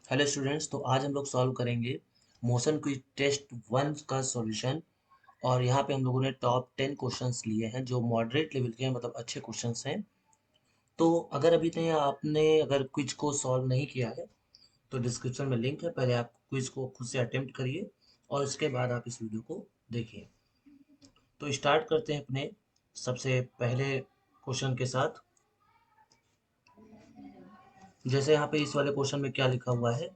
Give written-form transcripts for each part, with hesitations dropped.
Hello students. तो आज हम लोग सॉल्व करेंगे मोशन क्विज टेस्ट 1 का सॉल्यूशन। और यहाँ पे हम लोगों ने टॉप 10 क्वेश्चंस लिए हैं जो मॉडरेट लेवल के हैं, मतलब अच्छे क्वेश्चंस हैं। तो अगर अभी तक आपने अगर क्विज को सॉल्व नहीं किया है तो डिस्क्रिप्शन में लिंक है, पहले आप क्विज को खुद से अटेम्प्ट करिए और उसके बाद आप इस वीडियो को देखिए। तो स्टार्ट करते हैं अपने सबसे पहले क्वेश्चन के साथ। जैसे यहाँ पे इस वाले क्वेश्चन में क्या लिखा हुआ है,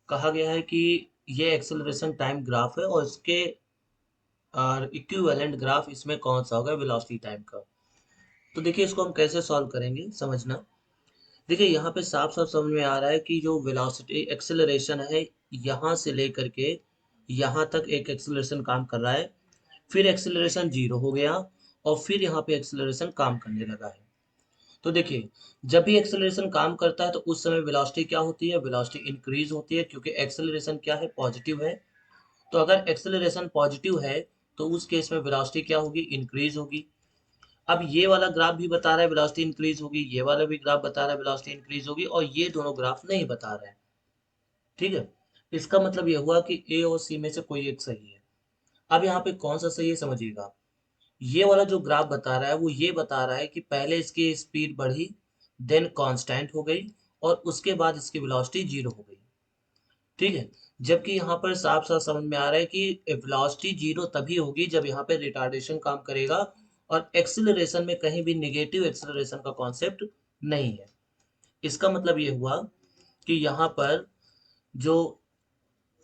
कहा गया है कि ये एक्सेलरेशन टाइम ग्राफ है और इसके और इक्विवेलेंट ग्राफ इसमें कौन सा होगा वेलोसिटी टाइम का। तो देखिए इसको हम कैसे सॉल्व करेंगे समझना। देखिए यहाँ पे साफ साफ समझ में आ रहा है कि जो वेलोसिटी एक्सेलरेशन है, यहाँ से लेकर के यहाँ तक एक एक्सेलरेशन काम कर रहा है, फिर एक्सेलरेशन जीरो हो गया और फिर यहाँ पे एक्सेलरेशन काम करने लगा है। तो देखिए जब भी एक्सेलरेशन काम करता है तो उस समय वेलोसिटी क्या होती है, वेलोसिटी इंक्रीज होती है, क्योंकि एक्सेलरेशन क्या है, पॉजिटिव है। तो अगर एक्सेलरेशन पॉजिटिव है तो उस केस में वेलोसिटी क्या होगी, इंक्रीज होगी। अब ये वाला ग्राफ भी बता रहा है वेलोसिटी इंक्रीज होगी, ये वाला भी ग्राफ बता रहा है वेलोसिटी इंक्रीज होगी, और ये दोनों ग्राफ नहीं बता रहे हैं। ठीक है, इसका मतलब ये हुआ कि ए और सी में से कोई एक सही है। अब यहाँ पे कौन सा सही है समझिएगा। ये वाला जो ग्राफ बता रहा है वो ये बता रहा है कि पहले इसकी स्पीड बढ़ी, देन कांस्टेंट हो गई, और उसके बाद इसकी वेलोसिटी जीरो हो गई। ठीक है, जबकि यहाँ पर साफ साफ समझ में आ रहा है कि वेलोसिटी जीरो तभी होगी जब यहाँ पे रिटार्डेशन काम करेगा, और एक्सिलरेशन में कहीं भी नेगेटिव एक्सिलरेशन का कॉन्सेप्ट नहीं है। इसका मतलब ये हुआ कि यहाँ पर जो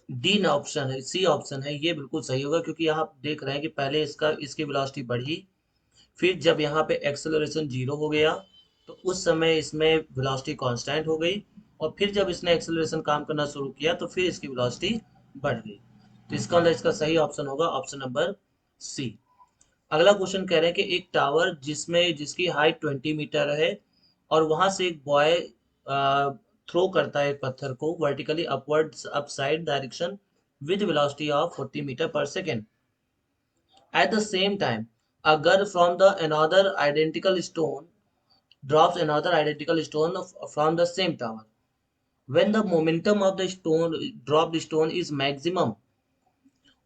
डी ऑप्शन है, सी ऑप्शन है, ये बिल्कुल सही होगा, क्योंकि यहाँ आप देख रहे हैं कि पहले इसकी वेलोसिटी बढ़ी, फिर जब यहाँ पे एक्सेलरेशन जीरो हो गया तो उस समय इसमें वेलोसिटी कांस्टेंट हो गई, और फिर जब इसने एक्सेलरेशन काम करना शुरू किया तो फिर इसकी वेलोसिटी बढ़ गई। तो इसका मतलब इसका सही ऑप्शन होगा ऑप्शन नंबर सी। अगला क्वेश्चन कह रहे हैं कि एक टावर जिसकी हाइट 20 मीटर है, और वहां से एक बॉय थ्रो करता है एक पत्थर को vertically upwards upside direction with velocity of 40 metre per second. At the same time, a girl from the another identical stone drops another identical stone from the same tower. When the momentum of the dropped stone is maximum,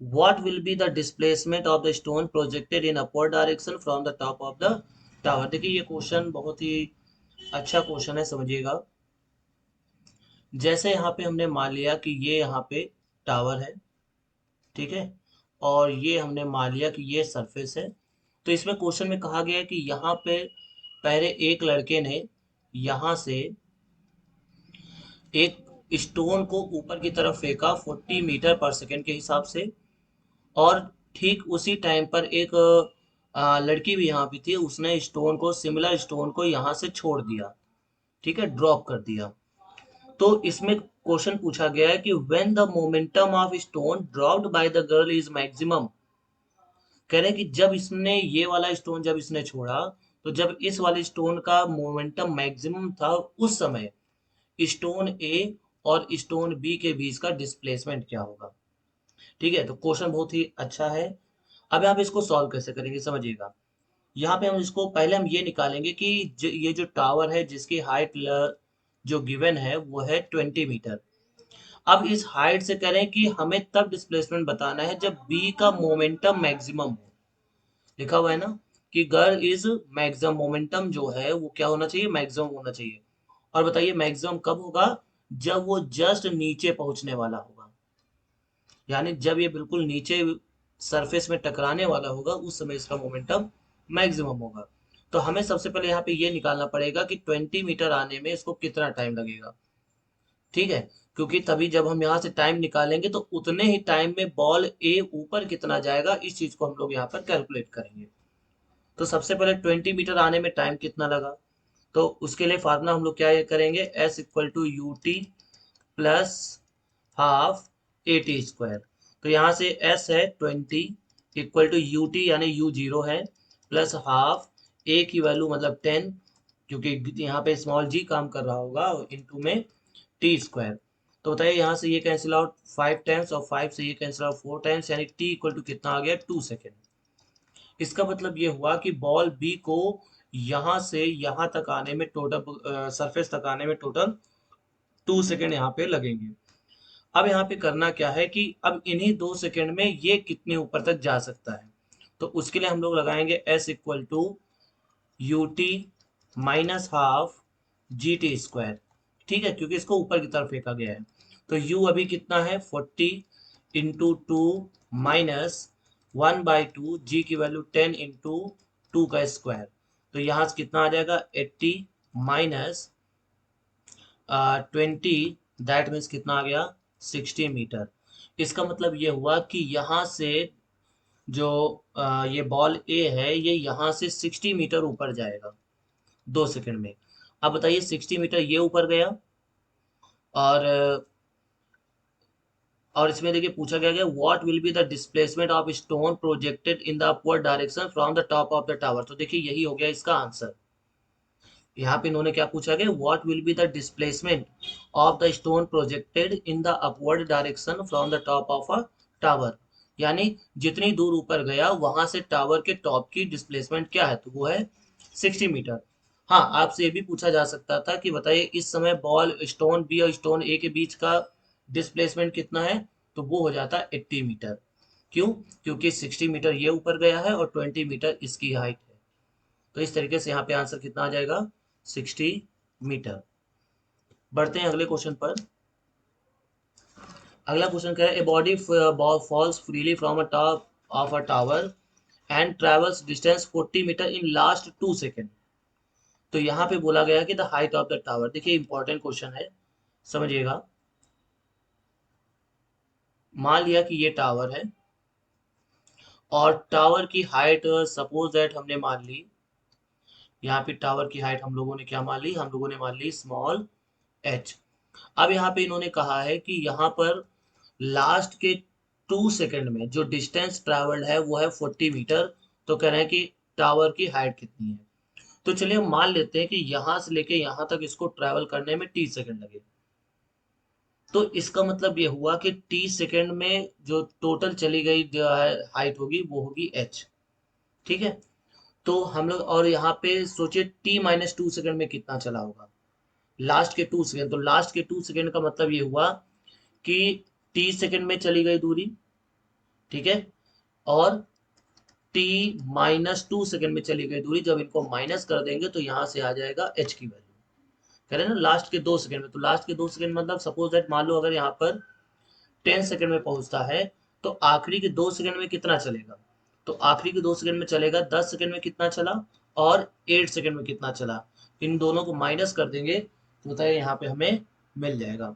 what will be the displacement of the stone projected in upward direction from the top of the tower? देखिए ये question बहुत ही अच्छा question है, समझिएगा। जैसे यहाँ पे हमने मान लिया कि ये यहाँ पे टावर है, ठीक है, और ये हमने मान लिया कि ये सरफेस है। तो इसमें क्वेश्चन में कहा गया है कि यहाँ पे पहले एक लड़के ने यहाँ से एक स्टोन को ऊपर की तरफ फेंका 40 मीटर पर सेकेंड के हिसाब से, और ठीक उसी टाइम पर एक लड़की भी यहाँ भी थी, उसने स्टोन को, सिमिलर स्टोन को यहाँ से छोड़ दिया, ठीक है, ड्रॉप कर दिया। तो इसमें क्वेश्चन पूछा गया है कि when the momentum of stone dropped by the girl is maximum. कह रहे हैं कि जब इसने ये वाला स्टोन जब इसने छोड़ा, तो जब इस वाले स्टोन का मोमेंटम मैक्सिमम था, उस समय स्टोन ए और स्टोन बी के बीच का डिस्प्लेसमेंट क्या होगा। ठीक है, तो क्वेश्चन बहुत ही अच्छा है। अब यहाँ पे इसको सॉल्व कैसे करेंगे समझिएगा। यहाँ पे हम इसको पहले हम ये निकालेंगे कि ये जो टावर है जिसकी हाइट जो गिवन है वो है 20 मीटर। अब इस हाइट से कह रहे हैं कि हमें तब डिस्प्लेसमेंट बताना है जब बी का मोमेंटम मैक्सिमम हो। लिखा हुआ है ना कि गर्ल इज मैक्सिमम, मोमेंटम जो है वो क्या होना चाहिए, मैक्सिमम होना चाहिए। और बताइए मैक्सिमम कब होगा, जब वो जस्ट नीचे पहुंचने वाला होगा, यानी जब ये बिल्कुल नीचे सरफेस में टकराने वाला होगा उस समय इसका मोमेंटम मैक्सिमम होगा। तो हमें सबसे पहले यहाँ पे ये निकालना पड़ेगा कि 20 मीटर आने में इसको कितना टाइम लगेगा। ठीक है, क्योंकि तभी जब हम यहाँ से टाइम निकालेंगे तो उतने ही टाइम में बॉल ए ऊपर कितना जाएगा, इस चीज को हम लोग यहाँ पर कैलकुलेट करेंगे। तो सबसे पहले 20 मीटर आने में टाइम कितना लगा, तो उसके लिए फार्मूला हम लोग क्या ये करेंगे, S equal to U T plus half A T square. तो यहाँ से एस है 20 इक्वल टू यू टी यानी यू जीरो है, प्लस हाफ ए की वैल्यू मतलब 10, क्योंकि यहाँ पे स्मॉल जी काम कर रहा होगा, इनटू में टी स्क्वायर। तो बताइए यहाँ से ये कैंसिल आउट 5 टाइम्स, और 5 से ये कैंसिल आउट 4 टाइम्स, यानी टी इक्वल टू कितना आ गया, 2 सेकेंड। इसका मतलब ये हुआ कि बॉल बी को यहाँ से यहाँ तक आने में टोटल, सरफेस तक आने में टोटल 2 सेकेंड यहाँ पे लगेंगे। अब यहाँ पे करना क्या है कि अब इन्हीं 2 सेकेंड में ये कितने ऊपर तक जा सकता है, तो उसके लिए हम लोग लगाएंगे s equal to U T minus half G T square. ठीक है, क्योंकि इसको ऊपर की तरफ फेंका गया है। तो u अभी कितना है 40 इंटू टू माइनस 1/2, जी की वैल्यू 10 इंटू टू का स्क्वायर। तो यहाँ से कितना आ जाएगा 80 माइनस 20, दैट मीन्स कितना आ गया 60 मीटर। इसका मतलब ये हुआ कि यहाँ से जो ये बॉल ए है ये यहाँ से 60 मीटर ऊपर जाएगा 2 सेकंड में। अब बताइए 60 मीटर ये ऊपर गया, और और इसमें देखिए पूछा गया what will be the displacement of stone projected in the upward direction from the top of the tower. तो देखिए यही हो गया इसका आंसर। यहाँ पे इन्होंने क्या पूछा गया what will be the displacement of the stone projected in the upward direction from the top of a tower, यानी जितनी दूर ऊपर गया वहां से टावर के टॉप की डिस्प्लेसमेंट क्या है, तो वो है 60 मीटर। हाँ, आपसे ये भी पूछा जा सकता था कि बताइए इस समय बॉल स्टोन बी और स्टोन ए के बीच का डिस्प्लेसमेंट कितना है, तो वो हो जाता 80 मीटर। क्यों? क्योंकि 60 मीटर ये ऊपर गया है और 20 मीटर इसकी हाइट है। तो इस तरीके से यहाँ पे आंसर कितना आ जाएगा 60 मीटर। बढ़ते हैं अगले क्वेश्चन पर। अगला क्वेश्चन कह रहा है a body falls freely from a top of a tower and travels distance 40 metre in last 2 second. तो यहाँ पे बोला गया कि the height of the tower. देखिए इंपॉर्टेंट क्वेश्चन है, समझिएगा। मान लिया कि ये टावर है और टावर की हाइट सपोज दैट हमने मान ली, यहाँ पे टावर की हाइट हम लोगों ने क्या मान ली, हम लोगों ने मान ली स्मॉल h। अब यहाँ पे इन्होंने कहा है कि यहाँ पर लास्ट के 2 सेकंड में जो डिस्टेंस ट्रेवल्ड है वो है 40 मीटर। तो कह रहे हैं कि टावर की हाइट कितनी है। तो चलिए हम मान लेते हैं कि यहाँ से लेके यहाँ तक इसको ट्रेवल करने में t सेकंड लगे। तो इसका मतलब ये हुआ कि t सेकंड में जो टोटल चली गई जो है हाइट होगी वो होगी h। ठीक है, तो हम लोग और यहाँ पे सोचिए t-2 सेकंड में कितना चला होगा, लास्ट के 2 सेकंड। तो लास्ट के 2 सेकंड का मतलब ये हुआ कि t सेकंड में चली गई दूरी, ठीक है, और t-2 सेकंड में चली गई दूरी। जब इनको माइनस कर देंगे तो यहाँ से आ जाएगा h की वैल्यू। कह रहे हैं ना लास्ट के 2 सेकंड में, तो लास्ट के 2 सेकंड मतलब सपोज दैट मान लो अगर यहाँ पर 10 सेकंड में पहुंचता है तो आखिरी के 2 सेकंड में कितना चलेगा, तो आखिरी के 2 सेकंड में चलेगा 10 सेकंड में कितना चला और 8 सेकंड में कितना चला। इन दोनों को माइनस कर देंगे तो बताइए यहाँ पे हमें मिल जाएगा।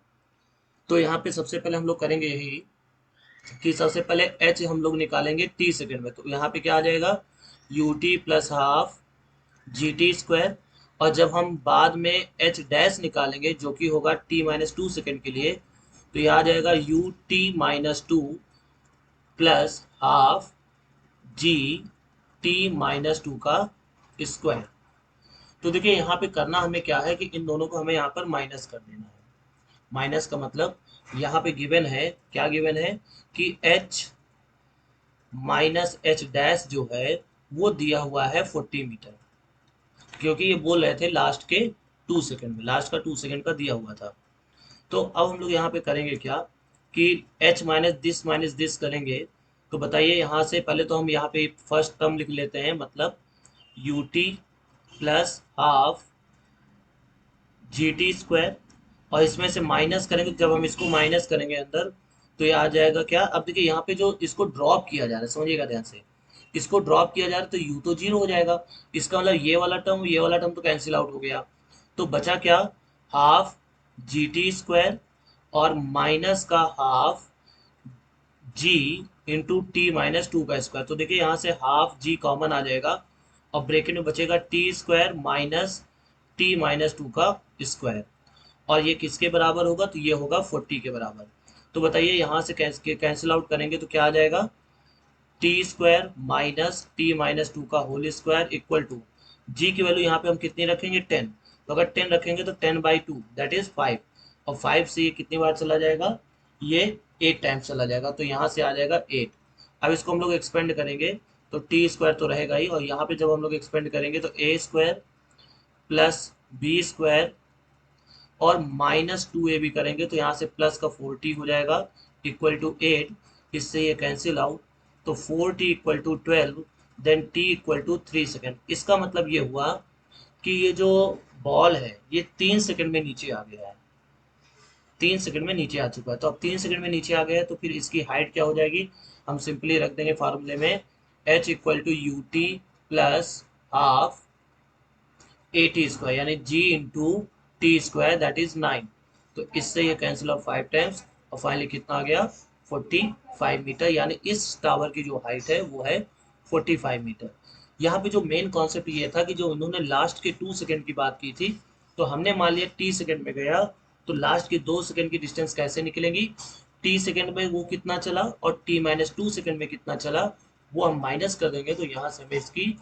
तो यहाँ पे सबसे पहले हम लोग करेंगे यही कि सबसे पहले h हम लोग निकालेंगे t सेकंड में। तो यहाँ पे क्या आ जाएगा U T plus half G T square. और जब हम बाद में h डैश निकालेंगे जो कि होगा t-2 सेकंड के लिए, तो ये आ जाएगा U T minus two plus half G t-2 का स्क्वायर। तो देखिए यहाँ पे करना हमें क्या है कि इन दोनों को हमें यहाँ पर माइनस कर देना है। माइनस का मतलब यहाँ पे गिवन है, क्या गिवन है कि h माइनस एच डैश जो है वो दिया हुआ है 40 मीटर, क्योंकि ये बोल रहे थे लास्ट के 2 सेकंड में, लास्ट का 2 सेकंड का दिया हुआ था। तो अब हम लोग यहाँ पे करेंगे क्या कि h माइनस दिस करेंगे। तो बताइए यहाँ से पहले तो हम यहाँ पे फर्स्ट टर्म लिख लेते हैं, मतलब you T plus half G T square, और इसमें से माइनस करेंगे। जब हम इसको माइनस करेंगे अंदर तो ये आ जाएगा क्या, अब देखिए यहाँ पे जो इसको ड्रॉप किया जा रहा है, समझिएगा ध्यान से, इसको ड्रॉप किया जा रहा है तो u तो 0 हो जाएगा। इसका मतलब ये वाला टर्म तो कैंसिल आउट हो गया। तो बचा क्या, हाफ जी टी स्क्वायर और माइनस का हाफ जी इंटू t-2 का स्क्वायर। तो देखिए यहाँ से हाफ जी कॉमन आ जाएगा और ब्रैकेट में बचेगा टी स्क्वायर माइनस t-2 का स्क्वायर। और ये किसके बराबर होगा, तो ये होगा 40 के बराबर। तो बताइए यहाँ से कैंसिल आउट करेंगे तो क्या आ जाएगा, टी स्क्वायर माइनस t-2 का होल स्क्वायर इक्वल टू जी की वैल्यू यहाँ पे हम कितनी रखेंगे 10। तो अगर 10 रखेंगे तो 10/2 दैट इज 5। और 5 से ये कितनी बार चला जाएगा, ये 8 टाइम्स चला जाएगा, तो यहाँ से आ जाएगा 8। अब इसको हम लोग एक्सपेंड करेंगे तो टी स्क्वायर तो रहेगा ही, और यहाँ पे जब हम लोग एक्सपेंड करेंगे तो ए स्क्वायर प्लस बी स्क्वायर और -2ab करेंगे तो यहाँ से प्लस का 4t हो जाएगा इक्वल टू 8। इससे ये कैंसिल आउट, तो 4t equal to 12, then t equal to 3 second. इसका मतलब ये हुआ कि ये जो बॉल है ये 3 सेकंड में नीचे आ गया है, 3 सेकंड में नीचे आ चुका है। तो अब 3 सेकंड में नीचे आ गया है तो फिर इसकी हाइट क्या हो जाएगी, हम सिंपली रख देंगे फार्मूले में h equal to U T plus half A T square, यानी g into T square that is 9। तो इससे ये कैंसिल ऑफ 5 टाइम्स और फाइनली कितना आ गया 45 मीटर, यानी इस टावर की जो हाइट है वो है 45 मीटर। यहाँ पे जो मेन कॉन्सेप्ट ये था कि जो उन्होंने लास्ट के 2 सेकंड की बात की थी, तो हमने मान लिया टी सेकंड में गया, तो लास्ट के 2 सेकंड की डिस्टेंस कैसे निकलेंगी, टी सेकंड में वो कितना चला और टी -2 सेकंड में कितना चला वो हम माइनस कर देंगे, तो यहाँ से हमें इसकी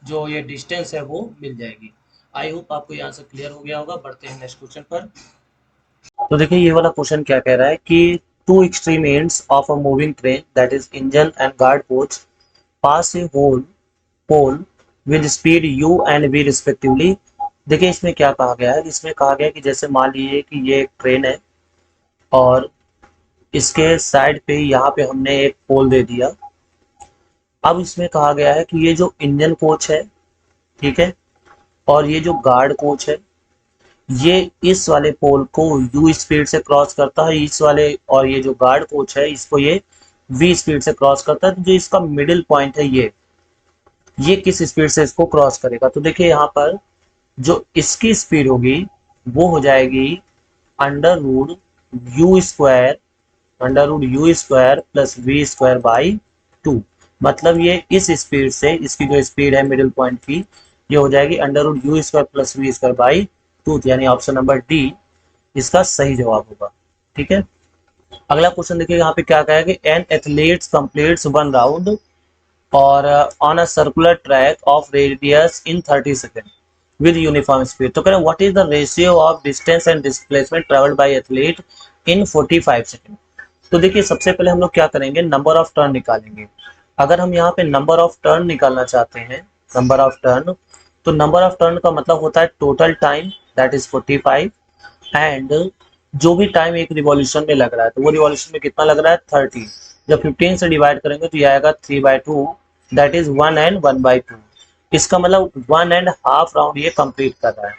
जो ये डिस्टेंस है वो मिल जाएगी। आई होप आपको यहाँ से क्लियर हो गया होगा। बढ़ते हैं नेक्स्ट क्वेश्चन पर। तो देखिए ये वाला क्वेश्चन क्या कह रहा है कि two extreme ends of a moving train that is engine and guard coach pass a whole pole with speed u and v respectively. देखिए इसमें क्या कहा गया है, इसमें कहा गया है कि जैसे मान लीजिए कि ये एक ट्रेन है और इसके साइड पे यहाँ पे हमने एक पोल दे दिया। अब इसमें कहा गया है कि ये जो इंजन कोच है, ठीक है, और ये जो गार्ड कोच है, ये इस वाले पोल को u स्पीड से क्रॉस करता है, इस वाले, और ये जो गार्ड कोच है इसको ये v स्पीड से क्रॉस करता है। तो जो इसका मिडिल पॉइंट है ये किस स्पीड से इसको क्रॉस करेगा, तो देखिए यहाँ पर जो इसकी स्पीड होगी वो हो जाएगी under root U square plus V square by 2। मतलब ये इस स्पीड से, इसकी जो स्पीड है मिडिल पॉइंट की, ये हो जाएगी under root U square plus V square by 2, यानी ऑप्शन नंबर डी इसका सही जवाब होगा। ठीक है, अगला क्वेश्चन देखिए यहाँ पे क्या कहा है कि an athletes completes one round और on a circular track of radius in 30 second with uniform speed. तो कह रहे हैं what is the ratio of distance and displacement travelled by athlete in 45 second. तो देखिए सबसे पहले हम लोग क्या करेंगे, नंबर ऑफ टर्न निकालेंगे। अगर हम यहाँ पे नंबर ऑफ टर्न निकालना चाहते हैं, नंबर ऑफ टर्न, तो नंबर ऑफ टर्न का मतलब होता है total time that is 45, and जो भी टाइम एक रिवॉल्यूशन में लग रहा है तो वो रिवॉल्यूशन में कितना लग रहा है 30। जब 15 से डिवाइड करेंगे तो ये आएगा 3/2 दैट इज 1 एंड 1/2। इसका मतलब 1.5 राउंड ये कंप्लीट कर रहा है।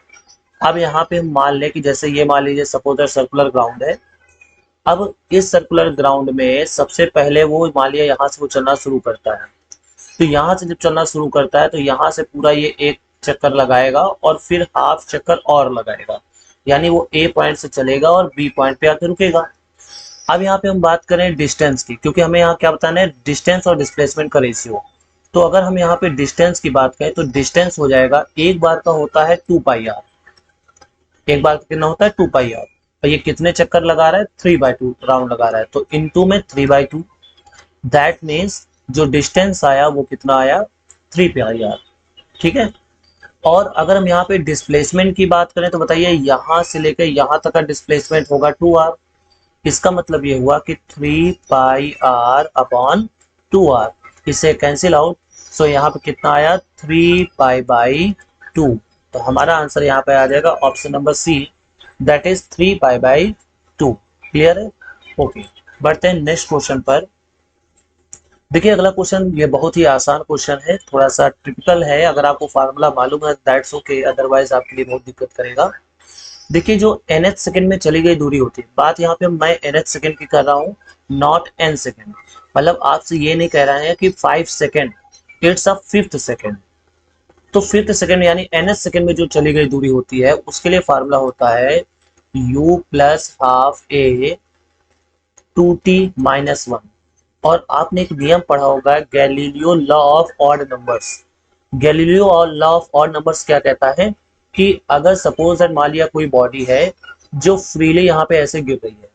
अब यहाँ पे हम मान लें कि जैसे ये मान लीजिए सपोज सर्कुलर ग्राउंड है। अब इस सर्कुलर ग्राउंड में सबसे पहले वो मान लिया यहाँ से वो चलना शुरू करता है, तो यहाँ से जब चलना शुरू करता है तो यहाँ से पूरा ये एक चक्कर लगाएगा और फिर हाफ चक्कर और लगाएगा, यानी वो ए पॉइंट से चलेगा और बी पॉइंट पे आकर रुकेगा। अब यहाँ पे हम बात करें डिस्टेंस की, क्योंकि हमें यहाँ क्या बताना है, डिस्टेंस और डिस्प्लेसमेंट का रेशियो। तो अगर हम यहाँ पे डिस्टेंस की बात करें तो डिस्टेंस हो जाएगा, एक बार का होता है 2πr, एक बार कितना होता है 2πr, और ये कितने चक्कर लगा रहा है 3/2 राउंड लगा रहा है, तो इनटू में 3/2, दैट मीन्स जो डिस्टेंस आया वो कितना आया 3πr। ठीक है, और अगर हम यहाँ पे डिस्प्लेसमेंट की बात करें तो बताइए यहाँ से लेकर यहाँ तक का डिस्प्लेसमेंट होगा 2r। इसका मतलब ये हुआ कि 3πr अपॉन 2r, इसे कैंसिल आउट, सो यहाँ पे कितना आया 3π/2। तो हमारा आंसर यहाँ पे आ जाएगा option number C that is 3π/2। Clear है, ओके। बढ़ते हैं नेक्स्ट क्वेश्चन पर। देखिए अगला क्वेश्चन ये बहुत ही आसान क्वेश्चन है, थोड़ा सा टिपिकल है, अगर आपको फार्मूला मालूम है दैट्स ओके, अदरवाइज आपके लिए बहुत दिक्कत करेगा। देखिए जो nth सेकंड में चली गई दूरी होती है, बात यहाँ पे मैं nth सेकंड की कर रहा हूँ, नॉट n सेकंड। मतलब आपसे ये नहीं कह रहे हैं कि 5 second, it's a 5th second. तो 5th सेकंड यानी nth सेकंड में जो चली गई दूरी होती है उसके लिए फार्मूला होता है u plus half a 2t-1। और आपने एक नियम पढ़ा होगा Galileo law of odd numbers. Galileo और लॉ ऑफ ऑड नंबर्स क्या कहता है कि अगर सपोज दैट मान लिया कोई बॉडी है जो फ्रीली यहाँ पे ऐसे गिर रही है,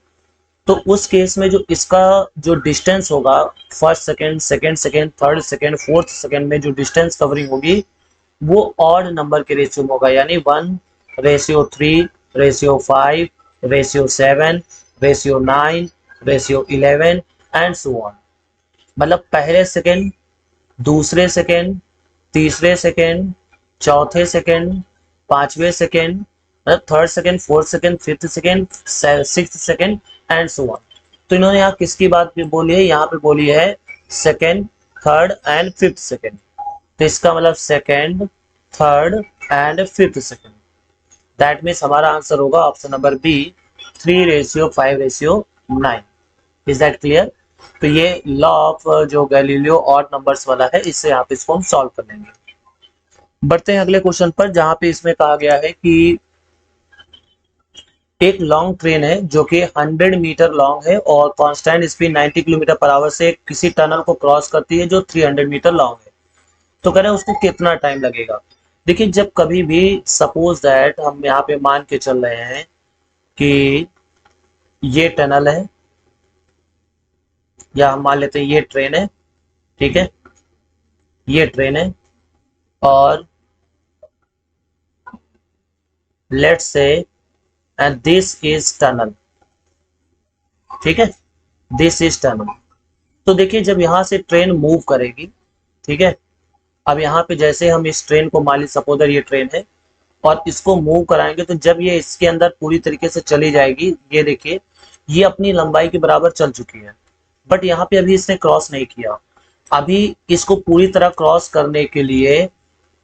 तो उस केस में जो इसका जो डिस्टेंस होगा first second, second second, third second, fourth second में जो डिस्टेंस कवरिंग होगी वो ऑड नंबर के रेशियो में होगा, यानी 1:3, :5, :7, :9, :11 एंड सो ऑन। मतलब पहले सेकंड, दूसरे सेकंड, तीसरे सेकंड, चौथे सेकंड, पांचवें सेकंड, मतलब third second, fourth second, fifth second, sixth second and so on. तो इन्होंने यहाँ किसकी बात पे बोली है, यहाँ पे बोली है second, third and fifth second. तो इसका मतलब second, third and fifth second. That means हमारा आंसर होगा option number B, 3:5:9। Is that clear? तो ये लॉ ऑफ जो गैलीलियो ऑड नंबर्स वाला है, इससे आप इसको हम सॉल्व कर लेंगे। बढ़ते हैं अगले क्वेश्चन पर, जहां पे इसमें कहा गया है कि एक लॉन्ग ट्रेन है जो कि 100 मीटर लॉन्ग है और constant speed 90 kilometre per hour से किसी टनल को क्रॉस करती है जो 300 मीटर लॉन्ग है। तो कह रहे हैं उसको कितना टाइम लगेगा। देखिए, जब कभी भी सपोज दैट हम यहाँ पे मान के चल रहे हैं कि ये टनल है, या हम मान लेते हैं ये ट्रेन है, ठीक है, ये ट्रेन है, और let's say and this is tunnel, ठीक है, दिस इज टनल। तो देखिए, जब यहाँ से ट्रेन मूव करेगी, ठीक है, अब यहाँ पे जैसे हम इस ट्रेन को मान ली, सपोज ये ट्रेन है और इसको मूव कराएंगे, तो जब ये इसके अंदर पूरी तरीके से चली जाएगी, ये देखिए ये अपनी लंबाई के बराबर चल चुकी है, बट यहाँ पे अभी इसने क्रॉस नहीं किया। अभी इसको पूरी तरह क्रॉस करने के लिए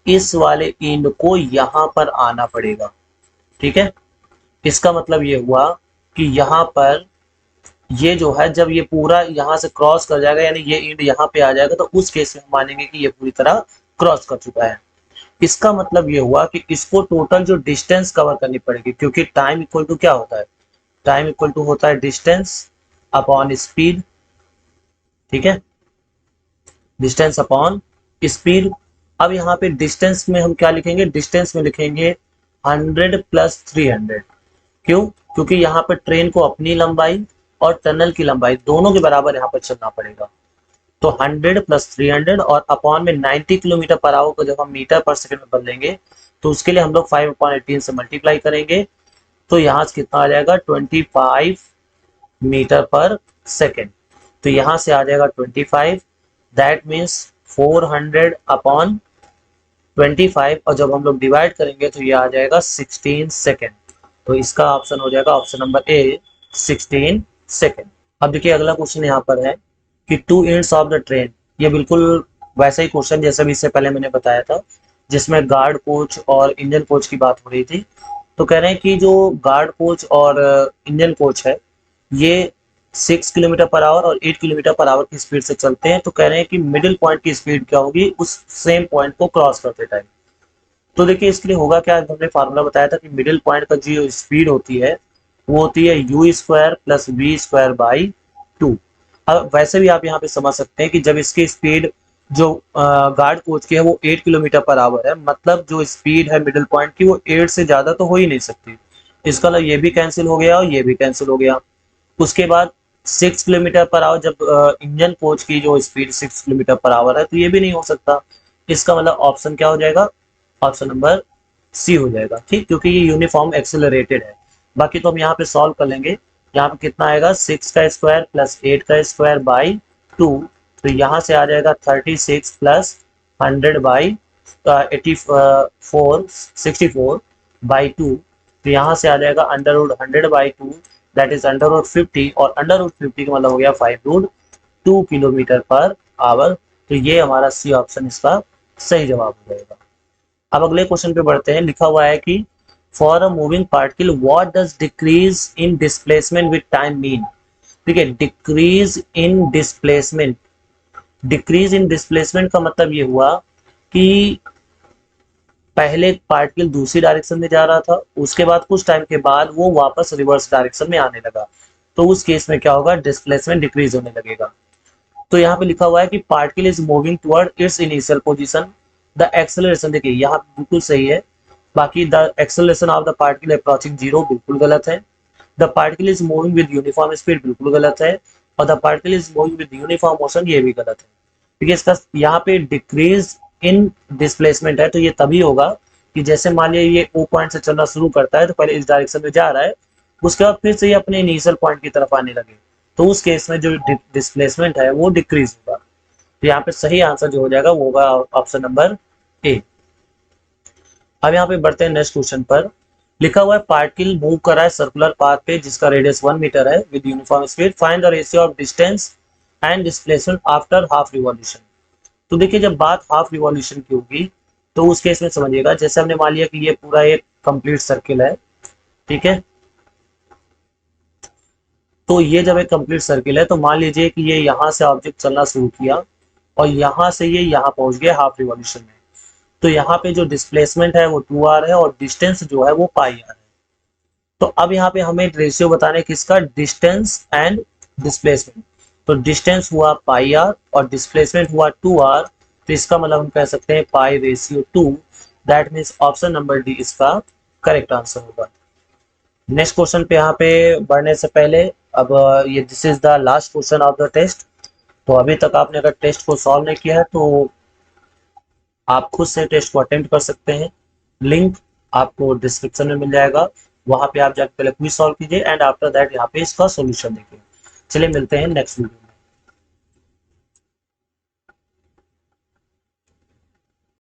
इस वाले एंड को यहाँ पर आना पड़ेगा, ठीक है। इसका मतलब ये हुआ कि यहाँ पर ये जो है, जब ये पूरा यहाँ से क्रॉस कर जाएगा, यानी ये एंड यहाँ पे आ जाएगा, तो उस केस में हम मानेंगे कि ये पूरी तरह क्रॉस कर चुका है। इसका मतलब ये हुआ कि इसको टोटल जो डिस्टेंस कवर करनी पड़ेगी, क्योंकि टाइम इक्वल टू क्या होता है, टाइम इक्वल टू होता है डिस्टेंस अपॉन स्पीड, ठीक है, डिस्टेंस अपॉन स्पीड। अब यहाँ पे डिस्टेंस में हम क्या लिखेंगे, डिस्टेंस में लिखेंगे 100 प्लस 300। क्यों? क्योंकि यहाँ पर ट्रेन को अपनी लंबाई और टनल की लंबाई दोनों के बराबर यहाँ पर चलना पड़ेगा। तो 100 प्लस 300 और अपॉन में 90 किलोमीटर पर आवर को जब हम मीटर पर सेकंड में बदलेंगे, तो उसके लिए हम लोग 5/18 से मल्टीप्लाई करेंगे। तो यहाँ से कितना आ जाएगा, 25 मीटर पर सेकेंड। तो यहाँ से आ जाएगा 25, दैट मीन्स 400 अपॉन 25, और जब हम लोग डिवाइड करेंगे तो ये आ जाएगा 16 सेकेंड। तो इसका ऑप्शन हो जाएगा ऑप्शन नंबर ए, 16 सेकेंड। अब देखिए अगला क्वेश्चन यहाँ पर है कि two ends of the train. ये बिल्कुल वैसा ही क्वेश्चन जैसे भी इससे पहले मैंने बताया था, जिसमें गार्ड कोच और इंजन कोच की बात हो रही थी। तो कह रहे हैं कि जो गार्ड कोच और इंजन कोच है, ये 6 किलोमीटर पर आवर और 8 किलोमीटर पर आवर की स्पीड से चलते हैं। तो कह रहे हैं कि मिडिल पॉइंट की स्पीड क्या होगी उस सेम पॉइंट को क्रॉस करते टाइम। तो देखिए इसके लिए होगा क्या, हमने फार्मूला बताया था कि मिडिल पॉइंट का जो स्पीड होती है वो होती है U square plus V square by 2। अब वैसे भी आप यहाँ पे समझ सकते हैं कि जब इसकी स्पीड जो गार्ड कोच की है वो 8 किलोमीटर पर आवर है, मतलब जो स्पीड है मिडिल पॉइंट की वो 8 से ज्यादा तो हो ही नहीं सकती। इसका मतलब ये भी कैंसिल हो गया और ये भी कैंसिल हो गया। उसके बाद 6 किलोमीटर पर आवर, जब इंजन कोच की जो स्पीड 6 किलोमीटर पर आवर है, तो ये भी नहीं हो सकता। इसका मतलब ऑप्शन क्या हो जाएगा, ऑप्शन नंबर सी हो जाएगा, ठीक, क्योंकि ये यूनिफॉर्म एक्सेलरेटेड है। बाकी तो हम यहाँ पे सॉल्व कर लेंगे। यहाँ पे कितना आएगा, 6 का स्क्वायर प्लस 8 का स्क्वायर बाई 2। तो यहाँ से आ जाएगा 36 प्लस 100 बाई 64 तो यहाँ से आ जाएगा under root 100/2, that is under root 50, और अंडर रूट 50 का मतलब हो गया 5√2 किलोमीटर पर आवर। तो ये हमारा सी ऑप्शन इसका सही जवाब हो जाएगा। अब अगले क्वेश्चन पे बढ़ते हैं। लिखा हुआ है कि for a moving particle what does decrease in displacement with time mean. ठीक है, decrease in displacement, decrease in displacement का मतलब ये हुआ कि पहले पार्टिकल दूसरी डायरेक्शन में जा रहा था, उसके बाद कुछ टाइम के बाद वो वापस रिवर्स डायरेक्शन में आने लगा, तो उस केस में क्या होगा, डिस्प्लेसमेंट डिक्रीज होने लगेगा। तो यहाँ पे लिखा हुआ है कि particle is moving toward it's initial position, the acceleration, देखिए यहाँ बिल्कुल सही है। बाकी the acceleration of the particle approaching zero बिल्कुल गलत है। The particle is moving with uniform speed बिल्कुल गलत है। और the particle is moving with uniform motion ये भी गलत है। देखिए इसका यहाँ पे डिक्रीज इन डिस्प्लेसमेंट है, तो ये तभी होगा कि जैसे मान लिया ये ओ पॉइंट से चलना शुरू करता है, तो पहले इस डायरेक्शन में जा रहा है, उसके बाद फिर से ये अपने इनिशियल पॉइंट की तरफ आने लगे, तो उस केस में जो डिस्प्लेसमेंट है वो डिक्रीज होगा। तो यहाँ पे सही आंसर जो हो जाएगा वो होगा ऑप्शन नंबर ए। अब यहाँ पे बढ़ते हैं नेक्स्ट क्वेश्चन पर। लिखा हुआ है पार्टिकल मूव कर रहा है सर्कुलर पाथ पे जिसका रेडियस 1 मीटर है with uniform speed, find the ratio of distance and displacement after half revolution. तो देखिए जब बात हाफ रिवॉल्यूशन की होगी तो उस केस में समझिएगा, जैसे हमने मान लिया कि ये पूरा एक कंप्लीट सर्किल है, ठीक है। तो ये जब एक कंप्लीट सर्किल है तो मान लीजिए कि ये यहाँ से ऑब्जेक्ट चलना शुरू किया और यहाँ से ये यहाँ पहुंच गया हाफ रिवॉल्यूशन में। तो यहाँ पे जो डिस्प्लेसमेंट है वो 2r है और डिस्टेंस जो है वो पाई r है। तो अब यहाँ पे हमें रेशियो बताना है किसका, डिस्टेंस एंड डिस्प्लेसमेंट। तो डिस्टेंस हुआ पाई r और डिस्प्लेसमेंट हुआ 2r। तो इसका मतलब हम कह सकते हैं pi ratio 2। That means option number D इसका करेक्ट आंसर होगा। नेक्स्ट क्वेश्चन पे यहाँ पे बढ़ने से पहले अब ये this is the last question of the test. तो अभी तक आपने अगर टेस्ट को सॉल्व नहीं किया है तो आप खुद से टेस्ट को अटेम्प्ट कर सकते हैं। लिंक आपको डिस्क्रिप्शन में मिल जाएगा, वहां पे आप जाकर पहले क्विज सॉल्व कीजिए एंड आफ्टर दैट यहाँ पे इसका सॉल्यूशन देखिए। चलिए मिलते हैं नेक्स्ट वीडियो।